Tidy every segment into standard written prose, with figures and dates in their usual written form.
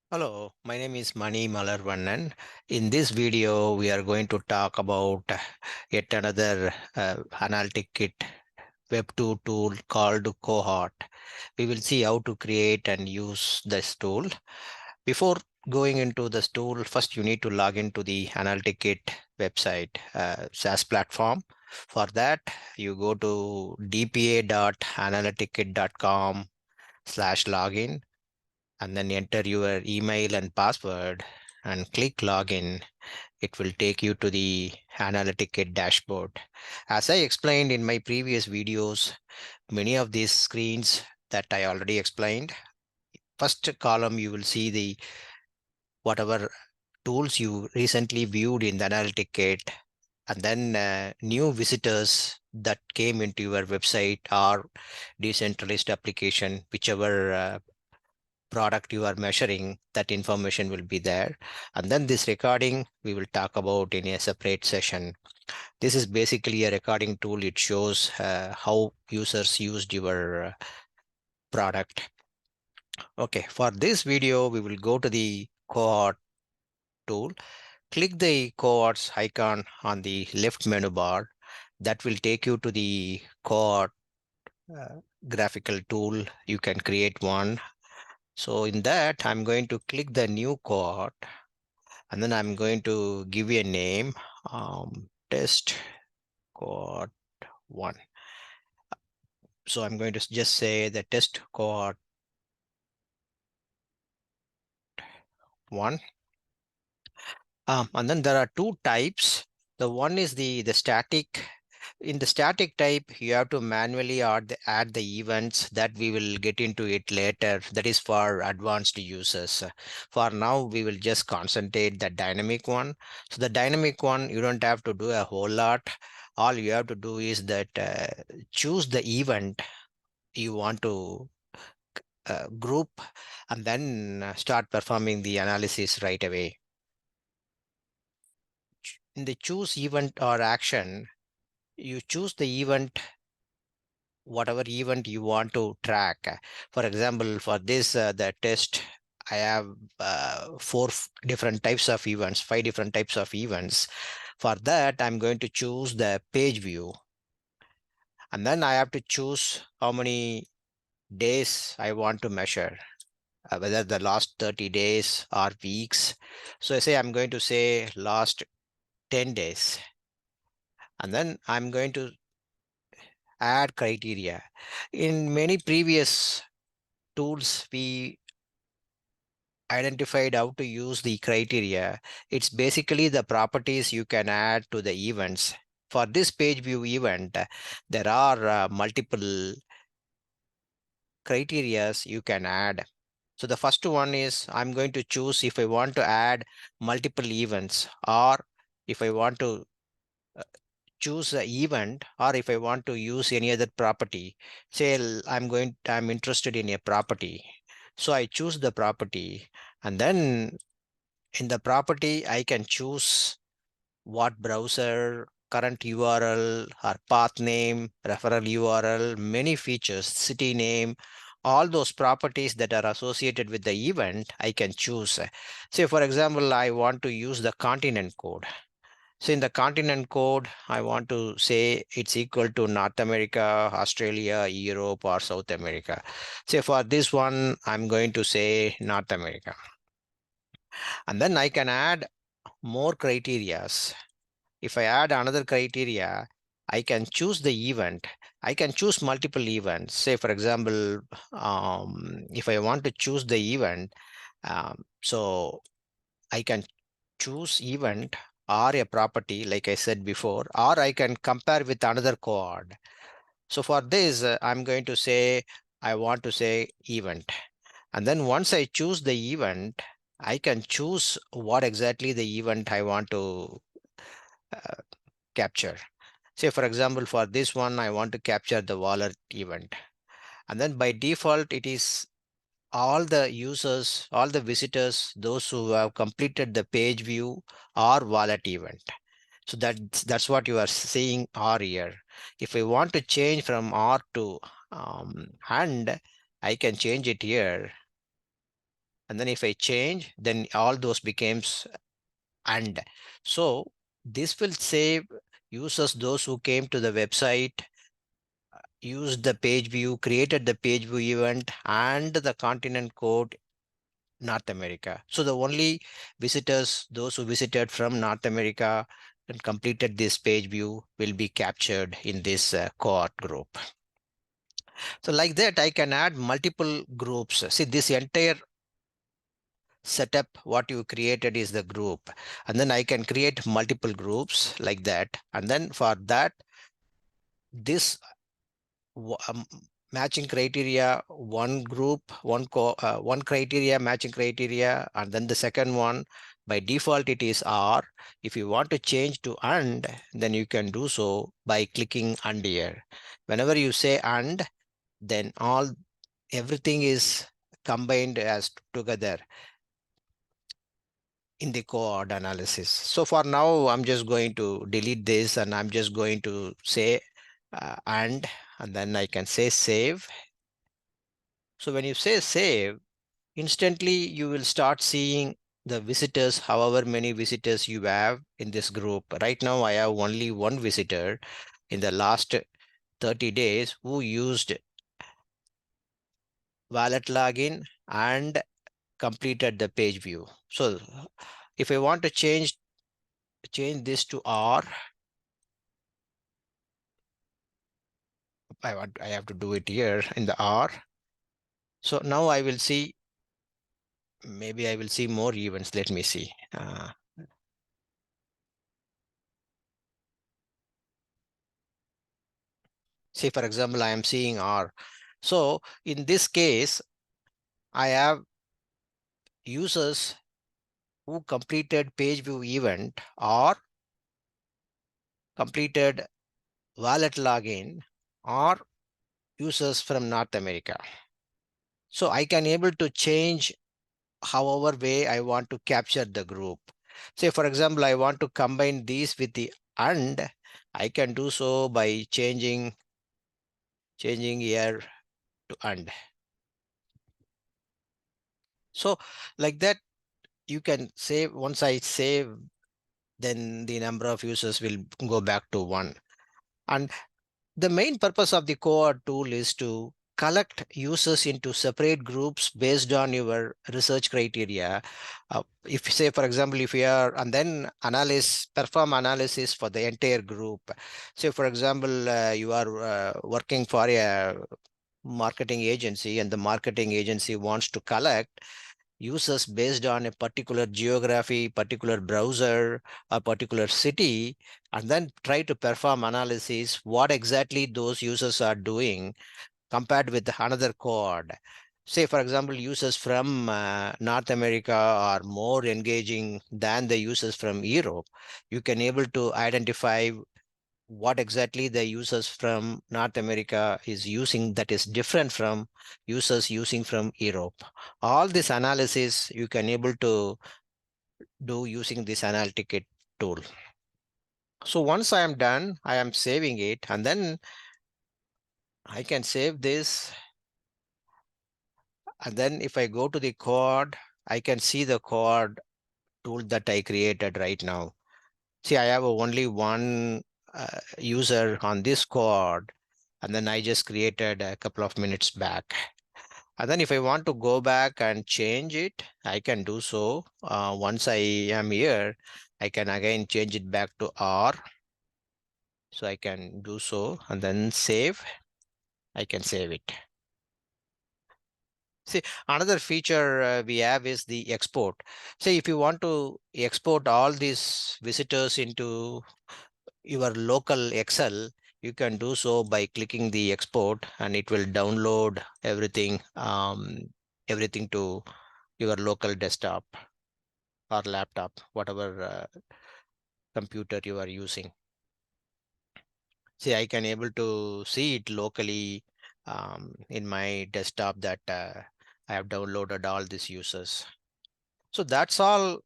Hello, my name is Malarvannan. In this video, we are going to talk about yet another AnalyticKit Web2 tool called Cohort. We will see how to create and use this tool. Before going into this tool, first you need to log into the AnalyticKit website, SaaS platform. For that, you go to dpa.analytickit.com/login and then enter your email and password and click login. It will take you to the AnalyticKit dashboard. As I explained in my previous videos, many of these screens that I already explained, first column you will see the whatever tools you recently viewed in the AnalyticKit, and then new visitors that came into your website or decentralized application, whichever product you are measuring, that information will be there. And then this recording we will talk about in a separate session. This is basically a recording tool. It shows how users used your product. Okay, for this video, we will go to the cohort tool. Click the cohorts icon on the left menu bar. That will take you to the cohort graphical tool. You can create one. So in that, I'm going to click the new cohort. And then I'm going to give you a name, test cohort 1. So I'm going to just say the test cohort 1. And then there are two types. The one is the static. In the static type, you have to manually add the events that we will get into it later. That is for advanced users. For now, we will just concentrate the dynamic one. So the dynamic one, you don't have to do a whole lot. All you have to do is that choose the event you want to group and then start performing the analysis right away. In the choose event or action, you choose the event, whatever event you want to track. For example, for this, the test, I have different types of events, 5 different types of events. For that, I'm going to choose the page view. And then I have to choose how many days I want to measure, whether the last 30 days or weeks. So I say I'm going to say last 10 days. And then I'm going to add criteria. In many previous tools, we identified how to use the criteria. It's basically the properties you can add to the events. For this page view event, there are multiple criterias you can add. So the first one is I'm going to choose if I want to add multiple events, or if I want to choose an event, or if I want to use any other property. Say I'm interested in a property. So I choose the property, and then in the property I can choose what browser, current URL or path name, referral URL, many features, city name, all those properties that are associated with the event, I can choose. Say, for example, I want to use the continent code. So in the continent code, I want to say it's equal to North America, Australia, Europe, or South America. Say for this one, I'm going to say North America. And then I can add more criterias. If I add another criteria, I can choose the event. I can choose multiple events. Say, for example, if I want to choose the event, so I can choose event or a property, like I said before, or I can compare with another cohort. So for this, I'm going to say, I want to say event. And then once I choose the event, I can choose what exactly the event I want to uh, capture. Say, for example, for this one, I want to capture the wallet event. And then by default, it is all the users, all the visitors, those who have completed the page view or wallet event. So that's what you are seeing R here. If I want to change from R to and, I can change it here. And then if I change, then all those becomes and. So this will save users, those who came to the website, used the page view, created the page view event and the continent code North America. So the only visitors, those who visited from North America and completed this page view will be captured in this cohort group. So like that, I can add multiple groups. See, this entire setup, what you created is the group. And then I can create multiple groups like that. And then for that, this matching criteria, one group, one criteria, matching criteria, and then the second one, by default it is R. If you want to change to and, then you can do so by clicking and here. Whenever you say and, then everything is combined as together in the cohort analysis. So for now, I'm just going to delete this and I'm just going to say and then I can say save. So when you say save, instantly you will start seeing the visitors, however many visitors you have in this group. Right now, I have only one visitor in the last 30 days who used wallet login and completed the page view. So if I want to change this to R, I have to do it here in the R. So now I will see, maybe I will see more events. Let me see. Say, for example, I am seeing R. So in this case, I have users who completed page view event or completed wallet login or users from North America. So I can able to change however way I want to capture the group. Say, for example, I want to combine these with the and, I can do so by changing here to and. So like that, you can save. Once I save, then the number of users will go back to 1. And the main purpose of the cohort tool is to collect users into separate groups based on your research criteria. If say, for example, if you are, and then perform analysis for the entire group. Say, for example, you are working for a marketing agency and the marketing agency wants to collect users based on a particular geography, particular browser, a particular city, and then try to perform analysis what exactly those users are doing compared with another cohort. Say, for example, users from North America are more engaging than the users from Europe. You can able to identify what exactly the users from North America is using that is different from users using from Europe. All this analysis you can able to do using this AnalyticKit tool. So once I am done, I am saving it, and then I can save this. And then if I go to the cohort, I can see the cohort tool that I created right now. See, I have only one user on this cohort, and then I just created a couple of minutes back. And then if I want to go back and change it, I can do so. Once I am here, I can again change it back to R. So I can do so and then save. I can save it. See, another feature we have is the export. Say, if you want to export all these visitors into your local Excel, you can do so by clicking the export and it will download everything to your local desktop or laptop, whatever computer you are using. See, I can able to see it locally in my desktop that I have downloaded all these users. So that's all.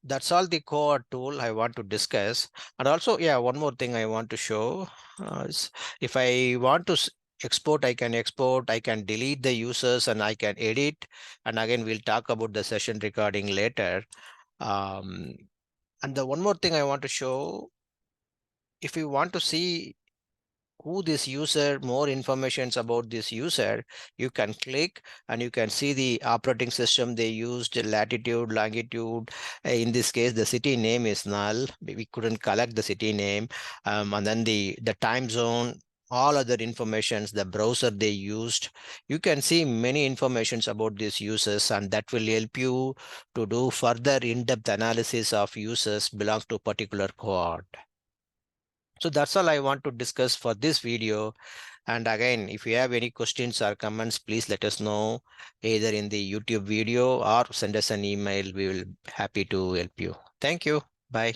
That's all the core tool I want to discuss. And also, yeah, one more thing I want to show is if I want to export, I can delete the users and I can edit. And again, we'll talk about the session recording later. And the one more thing I want to show, if you want to see who this user, more informations about this user, you can click and you can see the operating system they used, latitude, longitude. In this case, the city name is null. We couldn't collect the city name. And then the time zone, all other informations, the browser they used. You can see many informations about these users, and that will help you to do further in-depth analysis of users belong to a particular cohort. So that's all I want to discuss for this video. And again, if you have any questions or comments, please let us know either in the YouTube video or send us an email. We will be happy to help you. Thank you. Bye.